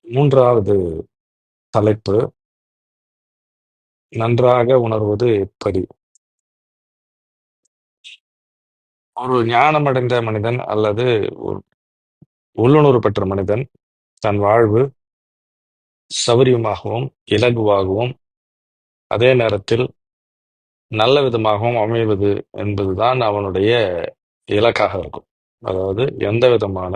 மூன்றாவது தலைப்பு, நன்றாக உணர்வது எப்படி? ஒரு ஞானமடைந்த மனிதன் அல்லது ஒரு உள்ளுணர்வு பெற்ற மனிதன் தன் வாழ்வு சௌரியமாகவும், இலகுவாகவும், அதே நேரத்தில் நல்ல விதமாகவும் அமைவது என்பதுதான் அவனுடைய இலக்காக இருக்கும். அதாவது எந்த விதமான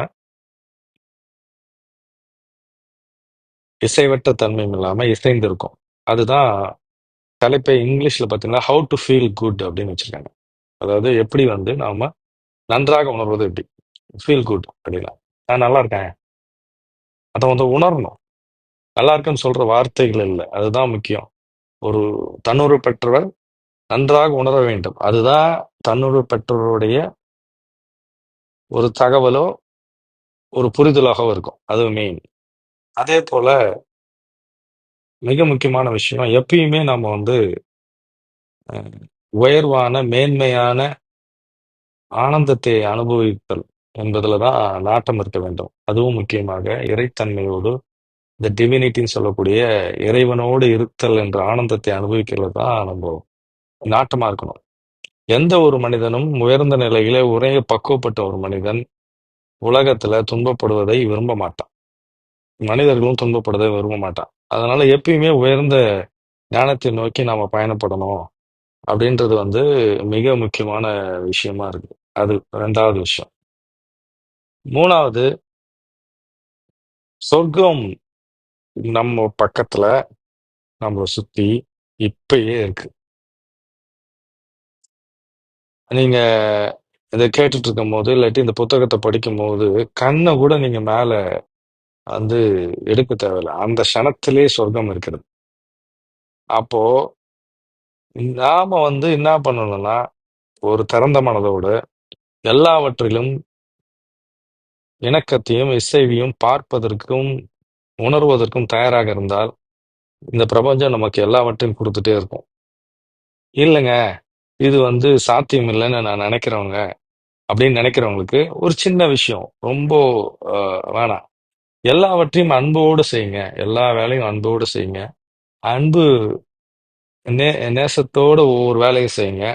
இசைவற்ற தன்மையும் இல்லாம இசைந்திருக்கும். அதுதான் தலைப்பை இங்கிலீஷ்ல பார்த்தீங்கன்னா, "ஹவ் டு ஃபீல் குட்" அப்படின்னு வச்சிருக்காங்க. அதாவது எப்படி வந்து நாம நன்றாக உணர்வது எப்படி? ஃபீல் குட் அப்படின்னா, நான் நல்லா இருக்கேன். அத வந்து உணரணும். நல்லா இருக்குன்னு சொல்ற வார்த்தைகள் இல்ல. அதுதான் முக்கியம். ஒரு தன்னுணர்வு பெற்றவர் நன்றாக உணர வேண்டும். அதுதான் தன்னுணர்வு பெற்றவருடைய ஒரு தகவலோ, ஒரு புரிதலாகவோ இருக்கும். அது மெயின். அதேபோல மிக முக்கியமான விஷயம், எப்பயுமே நம்ம வந்து உயர்வான, மேன்மையான ஆனந்தத்தை அனுபவித்தல் என்பதுல தான் நாட்டம் இருக்க வேண்டும். அதுவும் முக்கியமாக இறைத்தன்மையோடு, இந்த டிவினிட்டின்னு சொல்லக்கூடிய இறைவனோடு இருத்தல் என்ற ஆனந்தத்தை அனுபவிக்கிறது தான் நம்ம நாட்டமா இருக்கணும். எந்த ஒரு மனிதனும் உயர்ந்த நிலையிலே உறைய பக்குவப்பட்ட ஒரு மனிதன் உலகத்துல துன்பப்படுவதை விரும்ப மாட்டான். மனிதர்களும் துன்பப்படுவதை விரும்ப மாட்டான். அதனால எப்பயுமே உயர்ந்த ஞானத்தை நோக்கி நாம பயணப்படணும் அப்படின்றது வந்து மிக முக்கியமான விஷயமா இருக்கு. அது 2வது விஷயம். 3வது, சொர்க்கம் நம்ம பக்கத்துல, நம்மள சுத்தி இப்பயே இருக்கு. நீங்க இத கேட்டுட்டு இருக்கும்போது, இல்லாட்டி இந்த புத்தகத்த படிக்கும்போது, கண்ண கூட நீங்க மேல வந்து எடுக்க தேவையில்ல. அந்த க்ஷணத்திலே சொர்க்கம் இருக்கிறது. அப்போ நாம வந்து என்ன பண்ணணும்னா, ஒரு திறந்த மனதோடு எல்லாவற்றிலும் இணக்கத்தையும், இசைவையும் பார்ப்பதற்கும், உணர்வதற்கும் தயாராக இருந்தால், இந்த பிரபஞ்சம் நமக்கு எல்லாவற்றையும் குடுத்துட்டே இருக்கும். இல்லங்க, இது வந்து சாத்தியம் இல்லன்னு நான் நெனைக்கிறவங்க, அப்படின்னு நெனைக்கிறவங்களுக்கு ஒரு சின்ன விஷயம். ரொம்ப வேணாம். எல்லாவற்றையும் அன்போடு செய்யுங்க. எல்லா வேலையும் அன்போடு செய்யுங்க. அன்பு நே நேசத்தோட ஒவ்வொரு வேலையும் செய்யுங்க.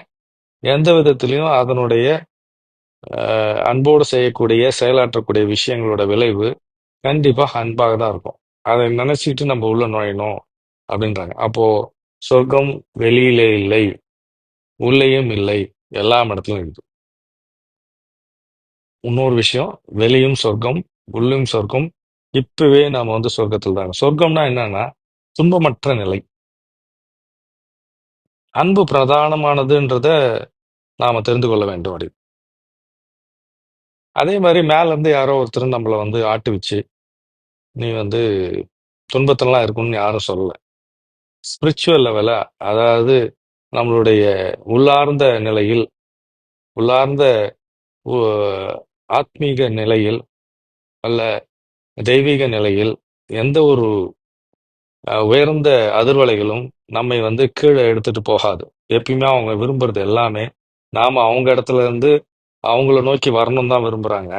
எந்த விதத்திலயும் அதனுடைய அன்போடு செய்யக்கூடிய, செயலாற்றக்கூடிய விஷயங்களோட விளைவு கண்டிப்பா அன்பாக தான் இருக்கும். அத நெனச்சுக்கிட்டு நம்ம உள்ள நுழையணும் அப்படின்றாங்க. அப்போ சொர்க்கம் வெளியிலே இல்லை, உள்ளேயும் இல்லை, எல்லா இடத்துலயும் இருக்கு. இன்னொரு விஷயம், வெளியும் சொர்க்கம், உள்ளும் சொர்க்கம். இப்பவே நாம வந்து சொர்க்கத்துல தான் இருக்கோம். சொர்க்கம்னா என்னன்னா, துன்பமற்ற நிலை. அன்பு பிரதானமானதுன்றத நாம தெரிந்து கொள்ள வேண்டும் அப்படி. அதே மாரி மேல இருந்து யாரோ ஒருத்தர் நம்மள வந்து ஆட்டுவிச்சு, நீ வந்து துன்பத்துலலாம் இருக்கணும்னு யாரும் சொல்லல. ஸ்பிரிச்சுவல் லெவல்ல, அதாவது நம்மளுடைய உள்ளார்ந்த நிலையில், உள்ளார்ந்த உ ஆத்மீக நிலையில், அல்ல தெய்வீக நிலையில் எந்த ஒரு உயர்ந்த அதிர்வலைகளும் நம்மை வந்து கீழ எடுத்துட்டு போகாது. எப்பயுமே அவங்க விரும்புறது எல்லாமே, நாம அவங்க இடத்துல இருந்து அவங்கள நோக்கி வரணும்னு தான் விரும்புறாங்க.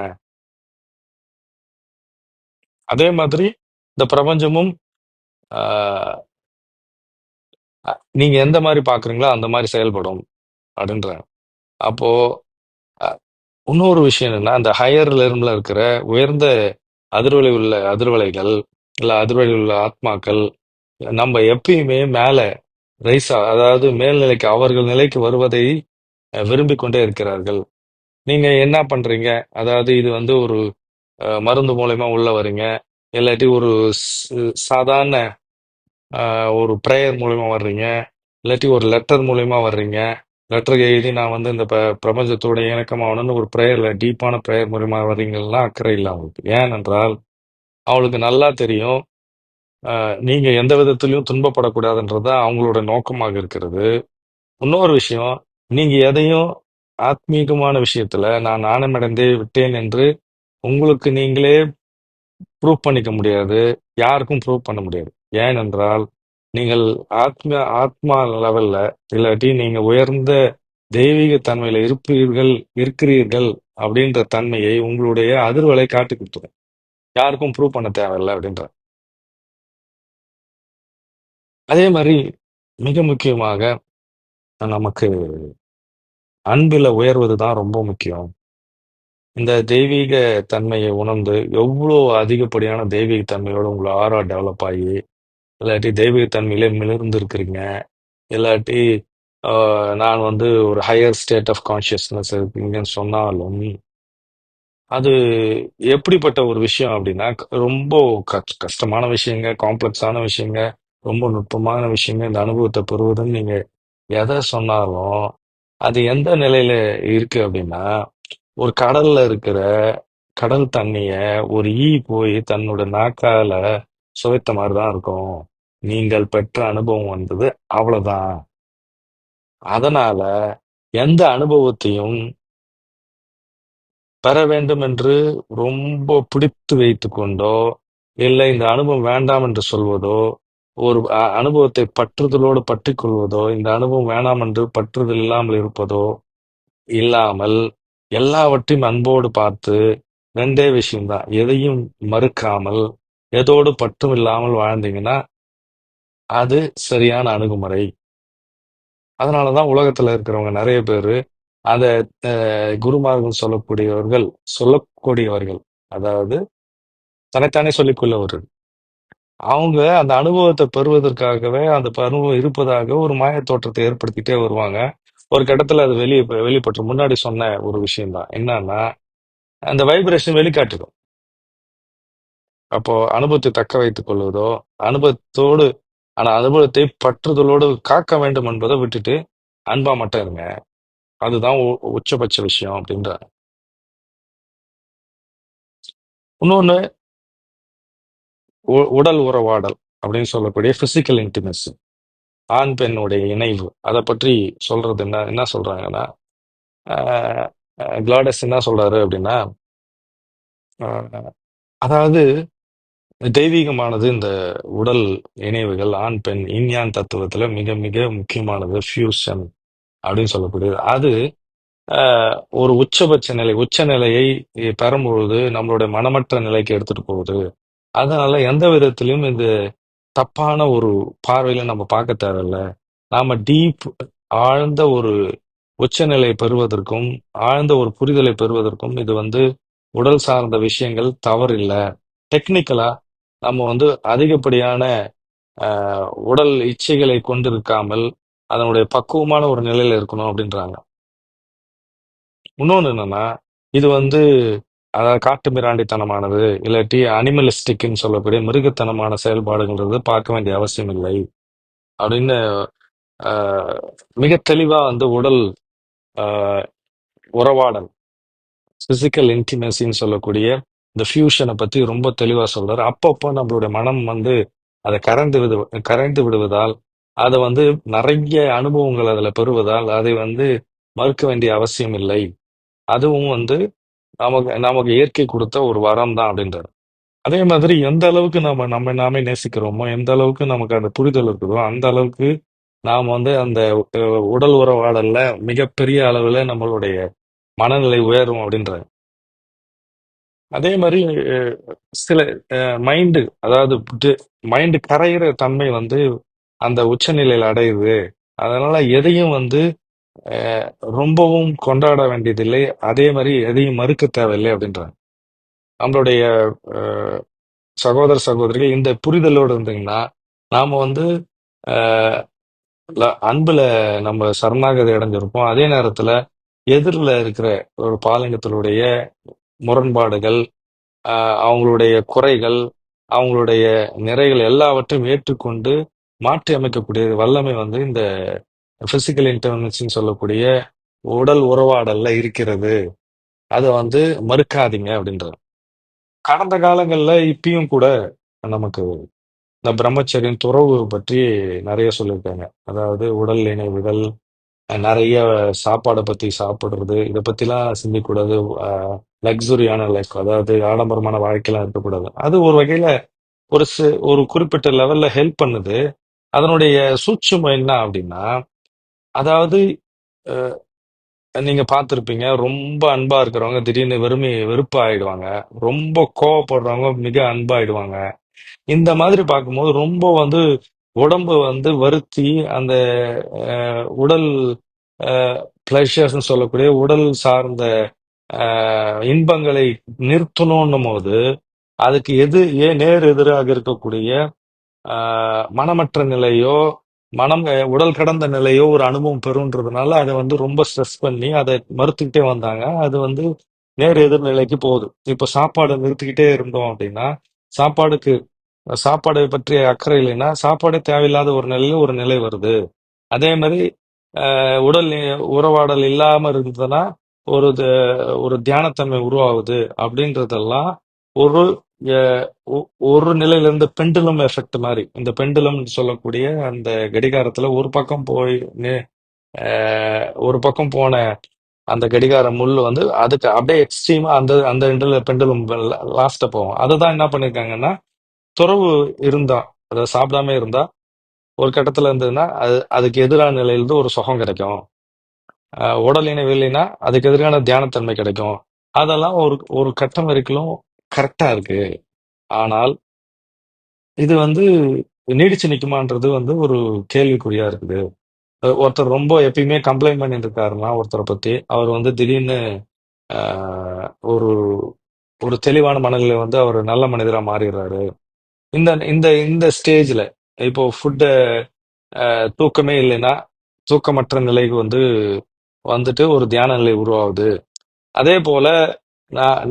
அதே மாதிரி இந்த பிரபஞ்சமும் ஆ நீங்க எந்த மாரி பார்க்குறீங்களோ, அந்த மாரி செயல்படும் அப்படின்றாங்க. அப்போ அ இன்னொரு விஷயம் என்னன்னா, அந்த ஹையர் லெவல்ல இருக்கிற உயர்ந்த அதிர்வலை உள்ள அதிர்வலைகள், இல்ல அதிர்வலை உள்ள ஆத்மாக்கள், நம்ம எப்பயுமே மேல அதாவது மேல்நிலைக்கு அவர்கள் நிலைக்கு வருவதை விரும்பிக் கொண்டே இருக்கிறார்கள். நீங்க என்ன பண்றீங்க? அதாவது இது வந்து ஒரு மருந்து மூலியமா உள்ள வர்றீங்க. இல்லாட்டி ஒரு சாதாரண ஒரு பிரேயர் மூலியமா வர்றீங்க. இல்லாட்டி ஒரு லெட்டர் மூலியமா வர்றீங்க. லெட்டர் எழுதி நான் வந்து இந்த பிரபஞ்சத்தோட இணக்கமாகணும்னு ஒரு பிரேயர்ல டீப்பான பிரேயர் மூலியமா வர்றீங்கன்னா அக்கறை இல்ல அவங்களுக்கு. ஏனென்றால், அவளுக்கு நல்லா தெரியும். நீங்க எந்த விதத்திலயும் துன்பப்படக்கூடாதுன்றது தான் அவங்களோட நோக்கமாக இருக்கிறது. இன்னொரு விஷயம், நீங்க எதையும் ஆத்மீகமான விஷயத்துல நான் நாணமடைந்தே விட்டேன் என்று உங்களுக்கு நீங்களே ப்ரூவ் பண்ணிக்க முடியாது. யாருக்கும் ப்ரூவ் பண்ண முடியாது. ஏனென்றால், நீங்கள் ஆத்மா லெவல்ல இல்லாட்டி நீங்க உயர்ந்த தெய்வீக தன்மையில இருக்கிறீர்கள் அப்படின்ற தன்மையை உங்களுடைய அதிர்வலை காட்டிக் குடுத்துரும். யாருக்கும் ப்ரூவ் பண்ண தேவையில்ல அப்படின்ற. அதே மாரி மிக முக்கியமாக நமக்கு அன்பில உயர்வது தான் ரொம்ப முக்கியம். இந்த தெய்வீக தன்மையை உணர்ந்து, எவ்ளோ அதிகப்படியான தெய்வீக தன்மையோட உங்க ஆரா டெவலப் ஆயி, இல்லாட்டி தெய்வீக தன்மையிலே மிளிர்ந்து இருக்கிறீங்க. இல்லாட்டி நான் வந்து ஒரு ஹையர் ஸ்டேட் ஆஃப் கான்ஷியஸ்னஸ் இருக்கீங்கன்னு சொன்னாலும், அது எப்படிப்பட்ட ஒரு விஷயம் அப்படின்னா, ரொம்ப கஷ்டமான விஷயங்க, காம்ப்ளக்ஸான விஷயங்க, ரொம்ப நுட்பமான விஷயங்க. இந்த அனுபவத்த பெறுவதுன்னு நீங்க எத சொன்னாலும், அது எந்த நிலையில இருக்கு அப்படின்னா, ஒரு கடல்ல இருக்கிற கடல் தண்ணிய ஒரு ஈ போய் தன்னோட நாக்கால சுவைத்த மாரி தான் இருக்கும். நீங்கள் பெற்ற அனுபவம் வந்தது அவ்வளவுதான். அதனால எந்த அனுபவத்தையும் பெற வேண்டும் என்று ரொம்ப பிடித்து வைத்துக் கொண்டோ, இல்லை இந்த அனுபவம் வேண்டாம் என்று சொல்வதோ, ஒரு அனுபவத்தை பற்றுதலோடு பற்றிக் கொள்வதோ, இந்த அனுபவம் வேணாம் என்று பற்றுதல் இல்லாமல் இருப்பதோ இல்லாமல், எல்லாவற்றையும் அன்போடு பார்த்து 2 விஷயம் தான். எதையும் மறுக்காமல், எதோடு பற்றும் இல்லாமல் வாழ்ந்தீங்கன்னா, அது சரியான அணுகுமுறை. அதனால தான் உலகத்துல இருக்கிறவங்க நெறைய பேரு, அத குருமார்கள் சொல்லக்கூடியவர்கள். அதாவது தன்னைத்தானே சொல்லிக் கொள்ளவர்கள். அவங்க அந்த அனுபவத்த பெறுவதற்காகவே, அந்த அனுபவம் இருப்பதாக ஒரு மாயத் தோற்றத்தை ஏற்படுத்திட்டே வருவாங்க. ஒரு கட்டத்துல அது வெளிப்பட்டுரும். முன்னாடி சொன்ன ஒரு விஷயம் தான். என்னன்னா, அந்த வைப்ரேஷன் வெளிக்காட்டிடும். அப்போ அனுபவத்தை தக்க வைத்துக் கொள்வதோ, அனுபவத்தோடு ஆனா அனுபவத்தை பற்றுதலோடு காக்க வேண்டும் என்பதை விட்டுட்டு, அன்பா மட்டும் இருங்க. அதுதான் உச்சபட்ச விஷயம் அப்படின்றாங்க. இன்னொன்னு உடல் உறவாடல் அப்படின்னு சொல்லக்கூடிய பிசிக்கல் இன்டிமெசி. ஆண் பெண்ணுடைய இணைவு. அத பற்றி சொல்றது என்ன என்ன சொல்றாங்கன்னா, ஆ கிளாடஸ் என்ன சொல்றாரு அப்படின்னா, அ அதாவது தெய்வீகமானது இந்த உடல் இணைவுகள் ஆண், பெண், இன் யான் தத்துவத்துல மிக மிக முக்கியமானது ஃபியூஷன் அப்படின்னு சொல்லக்கூடியது. அது அ ஒரு உச்சபட்ச நிலை, உச்ச நிலையை பெறும்பொழுது நம்மளுடைய மனமற்ற நிலைக்கு எடுத்துட்டு போகுது. அதனால எந்த விதத்திலும் இது தப்பான ஒரு பார்வையில நம்ம பார்க்க தேவையில்ல. நாம டீப் ஆழ்ந்த ஒரு உச்சநிலை பெறுவதற்கும், ஆழ்ந்த ஒரு புரிதலை பெறுவதற்கும் இது வந்து உடல் சார்ந்த விஷயங்கள் தவறில்ல. டெக்னிக்கலா நம்ம வந்து அதிகப்படியான உடல் இச்சைகளை கொண்டிருக்காமல், அதனுடைய பக்குவமான ஒரு நிலையில இருக்கணும் அப்படின்றாங்க. இன்னொன்னு என்னன்னா, இது வந்து அதாவது காட்டுமிராண்டித்தனமானது, இல்லாட்டி அனிமலிஸ்டிக்ன்னு சொல்லக்கூடிய மிருகத்தனமான செயல்பாடுகள்ன்றது பார்க்க வேண்டிய அவசியம் இல்லை. அப்படின்னு அ மிக தெளிவா வந்து உடல் அ உறவாடல், பிசிக்கல் இன்டிமசின்னு சொல்லக்கூடிய இந்த ஃபியூஷன பத்தி ரொம்ப தெளிவா சொல்றாரு. அப்பப்போ நம்மளுடைய மனம் வந்து அத கரைந்து விடுவதால், அத வந்து நெறைய அனுபவங்கள் அதுல பெறுவதால், அதை வந்து மறுக்க வேண்டிய அவசியம் இல்லை. அதுவும் வந்து நமக்கு நமக்கு இயற்கை குடுத்த ஒரு வரம் தான் அப்படின்றாரு. அதே மாதிரி எந்த அளவுக்கு நம்ம நம்மை நாமே நேசிக்கிறோமோ, எந்த அளவுக்கு நமக்கு அந்த புரிதல் இருக்குதோ, அந்த அளவுக்கு நாம் வந்து அந்த உடல் உறவாடல்ல மிகப்பெரிய அளவுல நம்மளுடைய மனநிலை உயரும் அப்படின்றாரு. அதே மாரி அ சில மைண்டு அதாவது மைண்ட் கரையிற தன்மை வந்து அந்த உச்சநிலையில அடையுது. அதனால எதையும் வந்து அ ரொம்பவும் கொண்டாட வேண்டியதில்லை. அதே மாரி எதையும் மறுக்க தேவையில்லை அப்படின்றாங்க. நம்மளுடைய அ சகோதர, சகோதரிகள் இந்த புரிதலோடு இருந்தீங்கன்னா, நாம வந்து அ அன்புல நம்ம சரணாகதி அடைஞ்சிருப்போம். அதே நேரத்துல எதிர்ல இருக்கிற ஒரு பாலினத்தினுடைய முரண்பாடுகள், அ அவங்களுடைய குறைகள், அவங்களுடைய நிறைகள் எல்லாவற்றையும் ஏற்றுக்கொண்டு மாற்றி அமைக்கக்கூடிய வல்லமை வந்து இந்த பிசிக்கல் இன்டெலிஜென்ஸ்ன்னு சொல்லக்கூடிய உடல் உறவாடல்ல இருக்கிறது. அத வந்து மறுக்காதீங்க அப்படின்றாரு. கடந்த காலங்கள்ல இப்பயும் கூட நமக்கு இந்த பிரம்மச்சரியம், துறவு பற்றி நெறைய சொல்லியிருக்காங்க. அதாவது உடல் இணைவுகள், நெறைய சாப்பாட பத்தி சாப்பிடுறது, இத பத்திலாம் சிந்திக்கக்கூடாது. அ லக்ஸூரியான லைஃப் அதாவது ஆடம்பரமான வாழ்க்கைலாம் இருக்கக்கூடாது. அது ஒரு வகையில ஒரு குறிப்பிட்ட லெவல்ல ஹெல்ப் பண்ணுது. அதனுடைய சூட்சுமம் என்ன அப்டின்னா, அதாவது அ நீங்க பார்த்திருப்பீங்க. ரொம்ப அன்பா இருக்கிறவங்க திடீர்னு வெறுப்பு ஆயிடுவாங்க. ரொம்ப கோவப்படுறவங்க மிக அன்பாயிடுவாங்க. இந்த மாதிரி பார்க்கும்போது ரொம்ப வந்து உடம்பு வந்து வருத்தி அந்த உடல் பிளஷர்ஸ் சொல்லக்கூடிய உடல் சார்ந்த இன்பங்களை நிறுத்தணும்னும் போது அதுக்கு நேர் எதிராக இருக்கக்கூடிய மனமற்ற நிலையோ உடல் கடந்த நிலையோ ஒரு அனுபவம் பெறுன்றதுனால அதை வந்து ரொம்ப ஸ்ட்ரெஸ் பண்ணி அதை மறுத்துக்கிட்டே வந்தாங்க. அது வந்து நேர் எதிர்நிலைக்கு போகுது. இப்போ சாப்பாடை நிறுத்திக்கிட்டே இருந்தோம் அப்படின்னா சாப்பாடுக்கு சாப்பாடை பற்றிய அக்கறை இல்லைன்னா சாப்பாடே தேவையில்லாத ஒரு நிலையில ஒரு நிலை வருது. அதே மாதிரி உறவாடல் இல்லாம இருந்ததுன்னா ஒரு ஒரு தியானத்தன்மை உருவாகுது அப்படின்றதெல்லாம் ஒரு ஒரு நிலையில இருந்து பெண்டுலம் எஃபெக்ட் மாதிரி இந்த பெண்டுலம் சொல்லக்கூடிய அந்த கடிகாரத்துல ஒரு பக்கம் போய் ஒரு பக்கம் போன அந்த கடிகார முள் வந்து அதுக்கு அப்படியே எக்ஸ்ட்ரீமா அந்த அந்த பெண்டுலம் லாஸ்ட போகும். அதுதான் என்ன பண்ணிருக்காங்கன்னா துறவு இருந்தா அதாவது சாப்பிடாம இருந்தா ஒரு கட்டத்துல இருந்ததுன்னா அதுக்கு எதிரான நிலையிலிருந்து ஒரு சுகம் கிடைக்கும். உடல் இணைவு இல்லைன்னா அதுக்கு எதிரான தியானத்தன்மை கிடைக்கும். அதெல்லாம் ஒரு ஒரு கட்டம் வரைக்கும் கரெக்டா இருக்கு. ஆனால் இது வந்து நீடிச்சு நிக்குமான்றது வந்து ஒரு கேள்விக்குறியா இருக்குது. ஒருத்தர் ரொம்ப எப்பயுமே கம்ப்ளைண்ட் பண்ணிட்டு இருக்காருன்னா ஒருத்தரை பத்தி அவர் வந்து திடீர்னு ஒரு ஒரு தெளிவான மனநிலை வந்து அவர் நல்ல மனிதரா மாறிடுறாரு. இந்த இந்த இந்த ஸ்டேஜ்ல இப்போ ஃபுட்டு தூக்கமே இல்லைன்னா தூக்கமற்ற நிலைக்கு வந்து வந்துட்டு ஒரு தியான நிலை உருவாகுது. அதே போல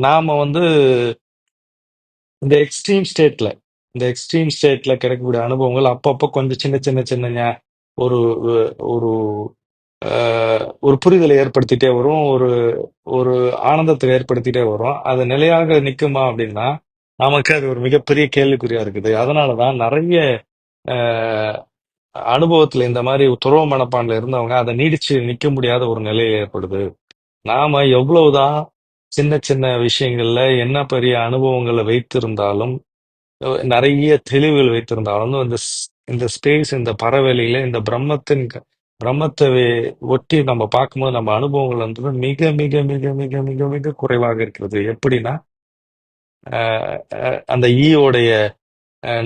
நாம வந்து இந்த எக்ஸ்ட்ரீம் ஸ்டேட்ல கிடைக்கக்கூடிய அனுபவங்கள் அப்பப்போ கொஞ்சம் சின்ன சின்ன சின்ன ஒரு ஒரு ஒரு புரிதலை ஏற்படுத்திட்டே வரும். ஒரு ஒரு ஆனந்தத்தை ஏற்படுத்திட்டே வரும். அது நிலையாக நிக்குமா அப்படின்னா நமக்கு அது ஒரு மிகப்பெரிய கேள்விக்குறியா இருக்குது. அதனாலதான் நிறைய அனுபவத்துல இந்த மாதிரி துறவு மனப்பான்ல இருந்தவங்க அதை நீடிச்சு நிக்க முடியாத ஒரு நிலை ஏற்படுது. நாம எவ்வளவுதான் சின்ன சின்ன விஷயங்கள்ல என்ன பெரிய அனுபவங்களை வைத்திருந்தாலும் நிறைய தெளிவுகள் வைத்திருந்தாலும் இந்த ஸ்பேஸ் இந்த பறவெளியில இந்த பிரம்மத்தை ஒட்டி நம்ம பார்க்கும்போது நம்ம அனுபவங்கள் வந்து மிக மிக மிக மிக மிக மிக குறைவாக இருக்கிறது. எப்படின்னா அந்த ஈயோடைய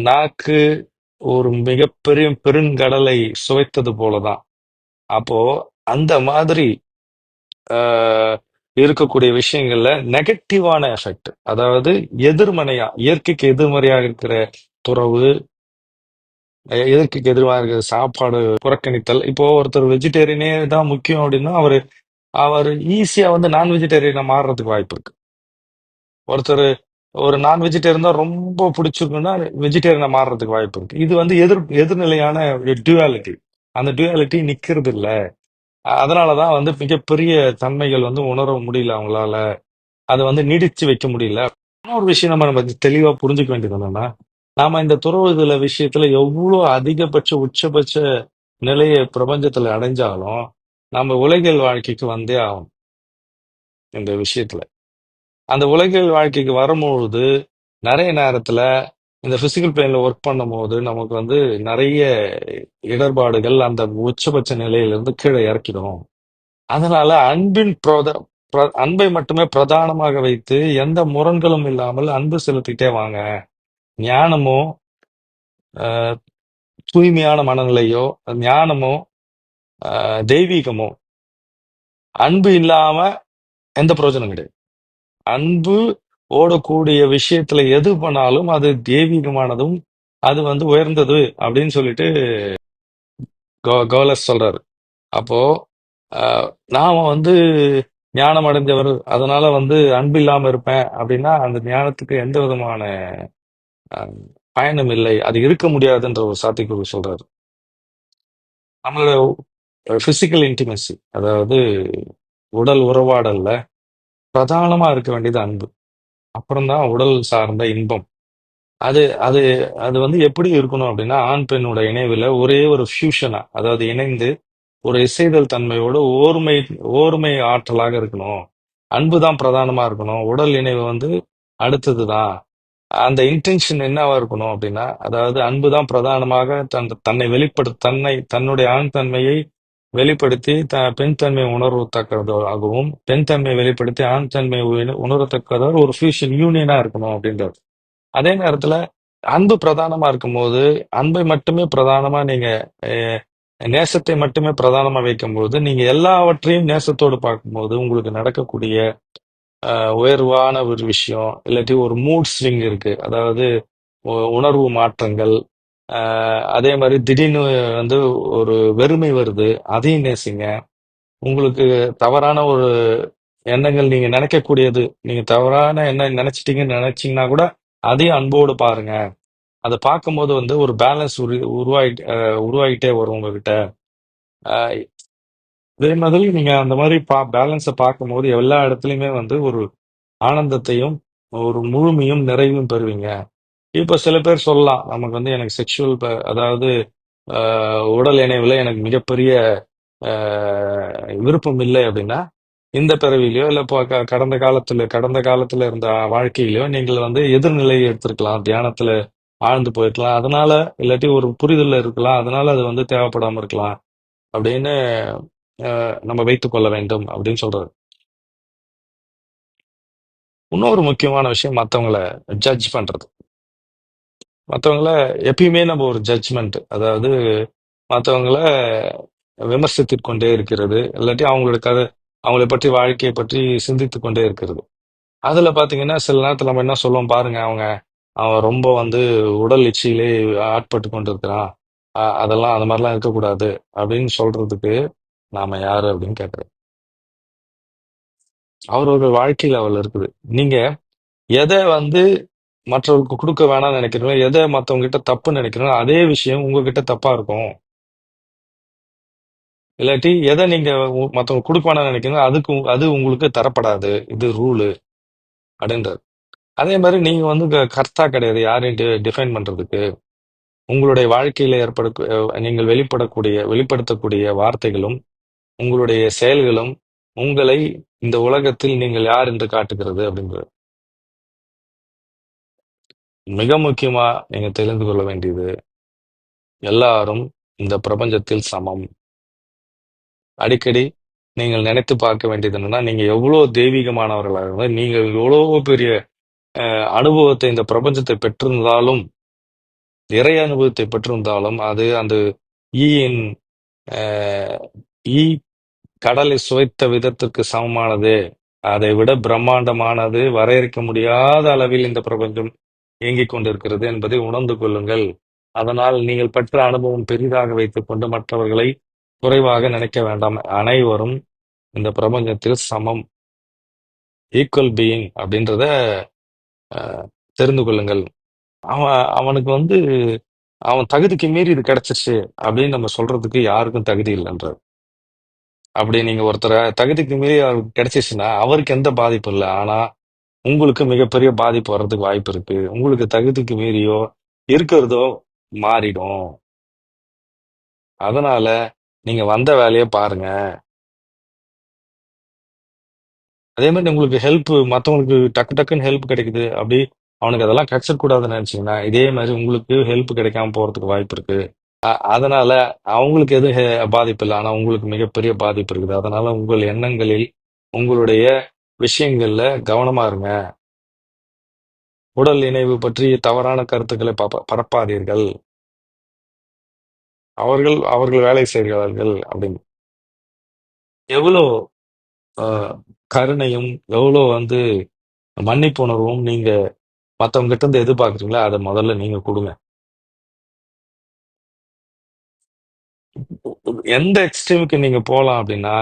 நாக்கு ஒரு மிகப்பெரிய பெருங்கடலை சுவைத்தது போலதான். அப்போ அந்த மாதிரி இருக்கக்கூடிய விஷயங்கள்ல நெகட்டிவான எஃபெக்ட், அதாவது எதிர்மறையா இயற்கைக்கு எதிர்மறையாக இருக்கிற துறவு, இயற்கைக்கு எதிர்மறையாக இருக்கிற சாப்பாடு புறக்கணித்தல். இப்போ ஒருத்தர் வெஜிடேரியனே தான் முக்கியம் அப்படின்னா அவர் ஈஸியா வந்து நான் வெஜிடேரியனா மாறுறதுக்கு வாய்ப்பு இருக்கு. ஒருத்தர் ஒரு நான் வெஜிடேரியன் தான் ரொம்ப பிடிச்சிருக்குன்னா வெஜிடேரியனா மாறுறதுக்கு வாய்ப்பு இருக்கு. இது வந்து எதிர்நிலையான டியூவாலிட்டி. அந்த டியூவாலிட்டி நிக்கிறது இல்ல. அதனாலதான் வந்து மிகப்பெரிய தன்மைகள் வந்து உணர முடியல அவங்களால. அதை வந்து நீடிச்சு வைக்க முடியல. இன்னொரு விஷயம் நம்ம தெளிவா புரிஞ்சுக்க வேண்டியது என்னன்னா நாம இந்த துறவுதல விஷயத்துல எவ்வளவு அதிகபட்ச உச்சபட்ச நிலையை பிரபஞ்சத்துல அடைஞ்சாலும் நம்ம உலகியல் வாழ்க்கைக்கு வந்தே ஆகும். இந்த விஷயத்துல அந்த உலகியல் வாழ்க்கைக்கு வரும்பொழுது நிறைய நேரத்துல இந்த பிசிக்கல் பிளேன்ல ஒர்க் பண்ணும்போது நமக்கு வந்து நிறைய இடர்பாடுகள் அந்த உச்சபட்ச நிலையிலிருந்து கீழே இறக்கிடும். அதனால அன்பை மட்டுமே பிரதானமாக வைத்து எந்த முரண்களும் இல்லாமல் அன்பு செலுத்திட்டே வாங்க. ஞானமோ தூய்மையான மனநிலையோ ஞானமோ தெய்வீகமோ அன்பு இல்லாம எந்த பிரயோஜனம் கிடையாது. அன்பு ஓடக்கூடிய விஷயத்துல எது பண்ணாலும் அது தெய்வீகமானதும் அது வந்து உயர்ந்தது அப்படின்னு சொல்லிட்டு கோலஸ் சொல்றாரு. அப்போ நாம வந்து ஞானம் அடைஞ்சவர் அதனால வந்து அன்பு இல்லாம இருப்பேன் அப்படின்னா அந்த ஞானத்துக்கு எந்த விதமான பயணம் இல்லை, அது இருக்க முடியாதுன்ற ஒரு சாத்தியக்கூறு சொல்றாரு. நம்மளோட பிசிக்கல் இன்டிமெசி, அதாவது உடல் உறவாடல்ல பிரதானமா இருக்க வேண்டியது அன்பு. அப்புறம்தான் உடல் சார்ந்த இன்பம். அது அது அது வந்து எப்படி இருக்கணும் அப்படின்னா ஆண் பெண்ணோட இணைவுல ஒரே ஒரு ஃபியூஷனா, அதாவது இணைந்து ஒரு இசைதல் தன்மையோட ஓர்மை ஆற்றலாக இருக்கணும். அன்பு தான் பிரதானமா இருக்கணும். உடல் இணைவு வந்து அடுத்ததுதான். அந்த இன்டென்ஷன் என்னவா இருக்கணும் அப்படின்னா அதாவது அன்பு தான் பிரதானமாக தன்னை தன்னுடைய ஆண் தன்மையை வெளிப்படுத்தி பெண் தன்மை உணர்வத்தக்கதாகவும் பெண் தன்மையை வெளிப்படுத்தி ஆண் தன்மை உணரத்தக்கதாக ஒரு ஃபியூஷன் யூனியனா இருக்கணும் அப்படின்றது. அதே நேரத்துல அன்பு பிரதானமா இருக்கும்போது, அன்பை மட்டுமே பிரதானமா நீங்க அ நேசத்தை மட்டுமே பிரதானமா வைக்கும்போது, நீங்க எல்லாவற்றையும் நேசத்தோடு பார்க்கும்போது, உங்களுக்கு நடக்கக்கூடிய உயர்வான ஒரு விஷயம், இல்லாட்டி ஒரு மூட் ஸ்விங் இருக்கு. அதாவது உணர்வு மாற்றங்கள். அதே மாரி திடீர்னு வந்து ஒரு வெறுமை வருது. அதையும் நேசிங்க. உங்களுக்கு தவறான ஒரு எண்ணங்கள் நீங்க நினைக்கக்கூடியது, நீங்க தவறான எண்ணம் நினைச்சிட்டீங்கன்னு நினைச்சீங்கன்னா கூட, அதையும் அன்போடு பாருங்க. அத பார்க்கும்போது வந்து ஒரு பேலன்ஸ் உருவாகிட்டே வரும் உங்ககிட்ட. அ இதே மாதிரி நீங்க அந்த மாரி பேலன்ஸ பார்க்கும்போது எல்லா இடத்துலயுமே வந்து ஒரு ஆனந்தத்தையும், ஒரு முழுமையும், நிறைவும் பெறுவீங்க. இப்ப சில பேர் சொல்லலாம், நமக்கு வந்து எனக்கு செக்சுவல் அதாவது உடல் இணைவுல எனக்கு மிகப்பெரிய அ விருப்பம் இல்லை அப்படின்னா, இந்த பிறவியிலயோ, இல்ல இப்போ கடந்த காலத்துல இருந்த வாழ்க்கையிலயோ நீங்கள் வந்து எதிர்நிலையை எடுத்திருக்கலாம். தியானத்துல ஆழ்ந்து போயிருக்கலாம். அதனால இல்லாட்டி ஒரு புரிதல்ல இருக்கலாம். அதனால அது வந்து தேவைப்படாம இருக்கலாம். அப்படின்னு நம்ம வைத்துக் கொள்ள வேண்டும் அப்படின்னு சொல்றாரு. இன்னொரு முக்கியமான விஷயம் மத்தவங்கள ஜட்ஜ் பண்றது. மத்தவங்கள எப்பயுமே நம்ம ஒரு ஜட்ஜ்மெண்ட், அதாவது மத்தவங்கள விமர்சித்துக் கொண்டே இருக்கிறது. இல்லாட்டி அவங்களோட கதை, அவங்கள பற்றி வாழ்க்கையை பற்றி சிந்தித்துக் கொண்டே இருக்கிறது. அதுல பாத்தீங்கன்னா சில நேரத்துல நம்ம என்ன சொல்லுவோம் பாருங்க, அவன் ரொம்ப வந்து உடல் இச்சையிலே ஆட்பட்டு கொண்டிருக்கிறான். அதெல்லாம் அந்த மாதிரிலாம் இருக்கக்கூடாது அப்படின்னு சொல்றதுக்கு நாம யாரு அப்படின்னு கேக்குறேன். அவரவர்கள் வாழ்க்கை லெவல் இருக்குது. நீங்க எதை வந்து மற்றவர்களுக்கு கொடுக்க வேணாம்னு நினைக்கிறீங்களோ, எதை மத்தவங்க கிட்ட தப்புன்னு நினைக்கிறீங்களோ, அதே விஷயம் உங்ககிட்ட தப்பா இருக்கும். இல்லாட்டி எதை நீங்க மத்தவங்க கொடுக்க வேணாம்னு நினைக்கிறீங்களோ, அது உங்களுக்கு தரப்படாது. இது ரூலு அப்படின்றாரு. அதே மாதிரி நீங்க வந்து கர்த்தா கிடையாது யாரையும் டிஃபைன் பண்றதுக்கு. உங்களுடைய வாழ்க்கையில நீங்கள் வெளிப்படுத்தக்கூடிய வார்த்தைகளும், உங்களுடைய செயல்களும் உங்களை இந்த உலகத்தில் நீங்கள் யார் என்று காட்டுகிறது அப்படின்றது. மிக முக்கியமா நீங்க தெரிந்து கொள்ள வேண்டியது, எல்லாரும் இந்த பிரபஞ்சத்தில் சமம். அடிக்கடி நீங்கள் நினைத்து பார்க்க வேண்டியது என்னன்னா, நீங்க எவ்வளவு தெய்வீகமானவர்களாக இருந்தாலும், நீங்க எவ்வளவு பெரிய அனுபவத்தை இந்த பிரபஞ்சத்தை பெற்றிருந்தாலும், இறை அனுபவத்தை பெற்றிருந்தாலும், அது அந்த ஈயின் அஹ், ஈ கடலை சுவைத்த விதத்திற்கு சமமானது. அதை விட பிரம்மாண்டமானது, வரையறுக்க முடியாத அளவில் இந்த பிரபஞ்சம் இயங்கிக் கொண்டிருக்கிறது என்பதை உணர்ந்து கொள்ளுங்கள். அதனால் நீங்கள் பெற்ற அனுபவம் பெரிதாக வைத்துக்கொண்டு மற்றவர்களை குறைவாக நினைக்க வேண்டாம். அனைவரும் இந்த பிரபஞ்சத்தில் சமம். ஈக்குவல் பீயிங் அப்படின்றத தெரிந்து கொள்ளுங்கள். அவனுக்கு வந்து அவன் தகுதிக்கு மீறி இது கிடைச்சிருச்சு அப்படின்னு நம்ம சொல்றதுக்கு யாருக்கும் தகுதி இல்லைன்றார். அப்படி நீங்க ஒருத்தரை தகுதிக்கு மீறி அவருக்கு கிடைச்சிச்சுன்னா அவருக்கு எந்த பாதிப்பும் இல்லை. ஆனா உங்களுக்கு மிகப்பெரிய பாதிப்பு வர்றதுக்கு வாய்ப்பு இருக்கு. உங்களுக்கு தகுதிக்கு மீறியோ இருக்கிறதோ மாறிடும். அதனால நீங்க வந்த வேலையை பாருங்க. அதே மாதிரி உங்களுக்கு மத்தவங்களுக்கு டக்கு டக்குன்னு ஹெல்ப் கிடைக்குது. அப்படி அவனுக்கு அதெல்லாம் கிடைச்சிடக்கூடாதுன்னு நினைச்சீங்கன்னா, இதே மாதிரி உங்களுக்கு ஹெல்ப் கிடைக்காம போறதுக்கு வாய்ப்பு இருக்கு. அதனால அவங்களுக்கு எதுவும் பாதிப்பு இல்லை. ஆனா உங்களுக்கு மிகப்பெரிய பாதிப்பு இருக்குது. அதனால உங்கள் எண்ணங்களில், உங்களுடைய விஷயங்கள்ல கவனமா இருங்க. உடல் இணைவு பற்றி தவறான கருத்துக்களை பரப்பாதீர்கள். அவர்கள் அவர்கள் வேலை செய்கிறார்கள் அப்படின்னு. எவ்வளோ அஹ், கருணையும், எவ்வளோ வந்து மன்னிப்பு உணர்வும் நீங்க மத்தவங்க கிட்ட இருந்து எதிர்பார்க்குறீங்களோ, அதை முதல்ல நீங்க கொடுங்க. எந்த எக்ஸ்ட்ரீமுக்கு நீங்க போலாம் அப்படின்னா,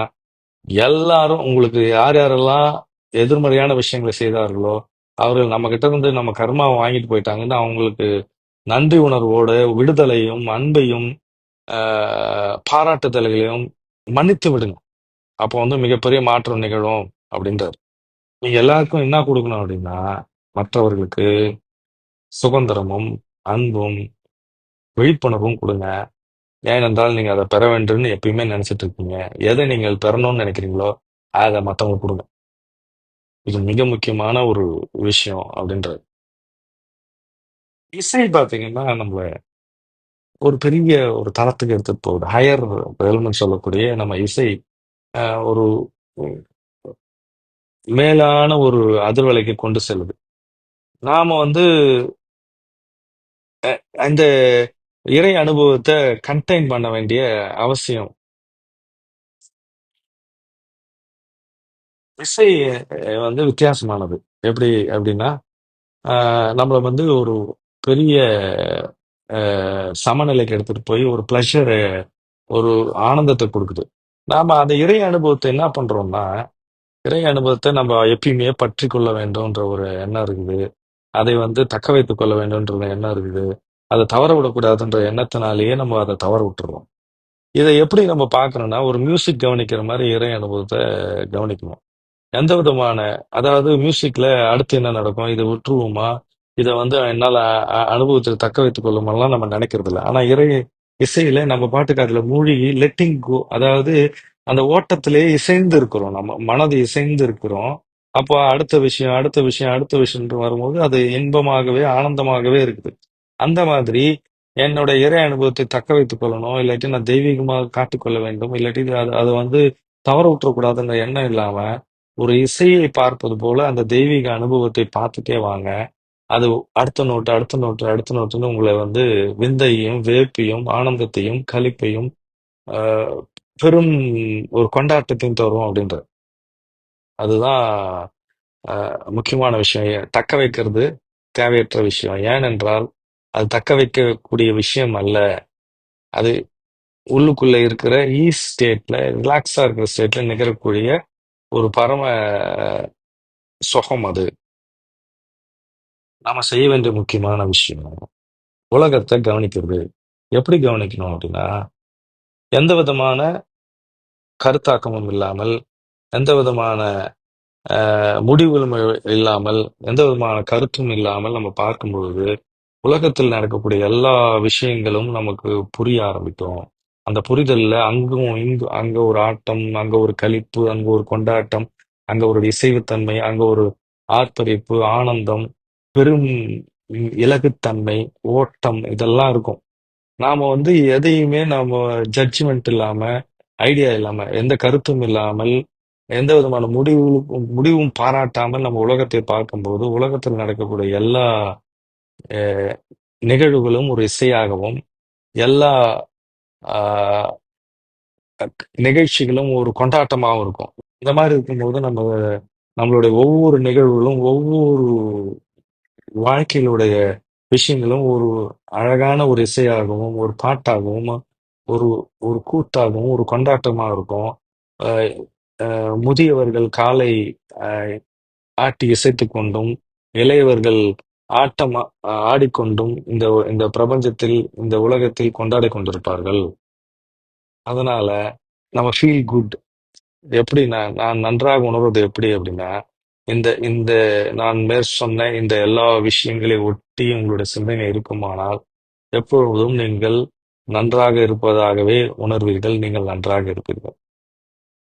எல்லாரும் உங்களுக்கு யார் யாரெல்லாம் எதிர்மறையான விஷயங்களை செய்தார்களோ, அவர்கள் நம்ம கிட்ட இருந்து நம்ம கர்மாவை வாங்கிட்டு போயிட்டாங்கன்னு அவங்களுக்கு நன்றி உணர்வோடு விடுதலையும், அன்பையும், பாராட்டுதல்களையும் மன்னித்து விடுங்க. அப்போ வந்து மிகப்பெரிய மாற்றம் நிகழும் அப்படின்றாரு. நீங்க எல்லாருக்கும் என்ன கொடுக்கணும் அப்படின்னா, மற்றவர்களுக்கு சுதந்திரமும், அன்பும், விழிப்புணர்வும் கொடுங்க. ஏனென்றால் நீங்க அதை பெற வேண்டும்னு எப்பயுமே நினைச்சிட்டு இருக்கீங்க. எதை நீங்கள் பெறணும்னு நினைக்கிறீங்களோ, அதை மத்தவங்களுக்கு கொடுங்க. இது மிக முக்கியமான ஒரு விஷயம் அப்படின்றது. இசை பார்த்தீங்கன்னா, நம்மள ஒரு பெரிய ஒரு தளத்துக்கு எடுத்துட்டு போகுது. ஹையர் ரெல்ம்னு சொல்லக்கூடிய நம்ம இசை ஒரு மேலான ஒரு அதிர்வலைக்கு கொண்டு செல்லுது. நாம வந்து அந்த இறை அனுபவத்தை கண்டெயின் பண்ண வேண்டிய அவசியம். இசை வந்து வித்தியாசமானது. எப்படி அப்படின்னா, நம்மள வந்து ஒரு பெரிய சமநிலைக்கு எடுத்துட்டு போய் ஒரு பிளஷர், ஒரு ஆனந்தத்தை கொடுக்குது. நாம அந்த இறை அனுபவத்தை என்ன பண்றோம்னா, இறை அனுபவத்தை நம்ம எப்பயுமே பற்றி கொள்ள வேண்டும்ன்ற ஒரு எண்ணம் இருக்குது. அதை வந்து தக்க வைத்துக் கொள்ள வேண்டும்ன்ற எண்ணம் இருக்குது. அதை தவற விடக்கூடாதுன்ற எண்ணத்தினாலேயே நம்ம அதை தவற விட்டுறோம். இதை எப்படி நம்ம பார்க்கணும்னா, ஒரு மியூசிக் கவனிக்கிற மாதிரி இறை அனுபவத்தை கவனிக்கணும். எந்த விதமான, அதாவது மியூசிக்ல அடுத்து என்ன நடக்கும், இதை விட்டுருவோமா, இதை வந்து என்னால அனுபவத்தை தக்க வைத்துக் கொள்ளுமெல்லாம் நம்ம நினைக்கிறது இல்லை. ஆனா இசையில நம்ம பாட்டுக்கு அதுல மூழ்கி லெட்டிங் கோ, அதாவது அந்த ஓட்டத்திலே இசைந்து இருக்கிறோம், நம்ம மனது இசைந்து இருக்கிறோம். அப்போ அடுத்த விஷயம் அடுத்த விஷயம் அடுத்த விஷயம் வரும்போது அது இன்பமாகவே ஆனந்தமாகவே இருக்குது. அந்த மாதிரி என்னோட இறை அனுபவத்தை தக்க வைத்துக் கொள்ளணும், இல்லாட்டி நான் தெய்வீகமாக காட்டிக்கொள்ள வேண்டும், இல்லாட்டி அது அதை வந்து தவற விட்டுறக்கூடாதுன்ற எண்ணம் இல்லாம ஒரு இசையை பார்ப்பது போல அந்த தெய்வீக அனுபவத்தை பார்த்துட்டே வாங்க. அது அடுத்த நோட்டு அடுத்த நோட்டு அடுத்த நோட்டுன்னு உங்களை வந்து விந்தையும் வேப்பையும் ஆனந்தத்தையும் களிப்பையும் ஆஹ், பெரும் ஒரு கொண்டாட்டத்தையும் தரும் அப்படின்ற, அதுதான் முக்கியமான விஷயம். தக்க வைக்கிறது தேவையற்ற விஷயம். ஏனென்றால் அது தக்க வைக்கக்கூடிய விஷயம் அல்ல. அது உள்ளுக்குள்ள இருக்கிற ஈஸ் ஸ்டேட்ல, ரிலாக்ஸா இருக்கிற ஸ்டேட்ல நிகழக்கூடிய ஒரு பரம சுகம் அது. நாம செய்ய வேண்டிய முக்கியமான விஷயம் உலகத்தை கவனிக்கிறது. எப்படி கவனிக்கணும் அப்படின்னா, எந்த விதமான கருத்தாக்கமும் இல்லாமல், எந்த விதமான முடிவுகளும் இல்லாமல், எந்த விதமான கருத்தும் இல்லாமல் நம்ம பார்க்கும்பொழுது உலகத்தில் நடக்கக்கூடிய எல்லா விஷயங்களும் நமக்கு புரிய ஆரம்பிக்கும். அந்த புரிதல்ல அங்கும் இங்கு, அங்க ஒரு ஆட்டம், அங்க ஒரு களிப்பு, அங்க ஒரு கொண்டாட்டம், அங்க ஒரு இசைவுத்தன்மை, அங்க ஒரு ஆர்ப்பரிப்பு, ஆனந்தம், பெரும் இலகுத்தன்மை, ஓட்டம், இதெல்லாம் இருக்கும். நாம வந்து எதையுமே நாம ஜட்ஜ்மெண்ட் இல்லாம, ஐடியா இல்லாம, எந்த கருத்தும் இல்லாமல், எந்த விதமான முடிவும் பாராட்டாமல் நம்ம உலகத்தை பார்க்கும்போது உலகத்தில் நடக்கக்கூடிய எல்லா அஹ், நிகழ்வுகளும் ஒரு இசையாகவும், எல்லா ஆஹ், நிகழ்ச்சிகளும் ஒரு கொண்டாட்டமாகவும் இருக்கும். இந்த மாதிரி இருக்கும்போது நம்மளுடைய ஒவ்வொரு நிகழ்வுகளும், ஒவ்வொரு வாழ்க்கையிலுடைய விஷயங்களும் ஒரு அழகான ஒரு இசையாகவும், ஒரு பாட்டாகவும், ஒரு ஒரு கூத்தாகவும், ஒரு கொண்டாட்டமா இருக்கும். அஹ் முதியவர்கள் காலை அஹ், ஆட்டி இசைத்துக் கொண்டும், இளையவர்கள் ஆட்டம் ஆடிக்கொண்டும் இந்த இந்த பிரபஞ்சத்தில், இந்த உலகத்தில் கொண்டாடி கொண்டிருப்பார்கள். அதனால நம்ம ஃபீல் குட். எப்படி நான் நன்றாக உணர்வது எப்படி அப்படின்னா, இந்த இந்த நான் சொன்ன இந்த எல்லா விஷயங்களை ஒட்டி உங்களுடைய சிந்தனை இருக்குமானால் எப்பொழுதும் நீங்கள் நன்றாக இருப்பதாகவே உணர்வீர்கள், நீங்கள் நன்றாக இருப்பீர்கள்.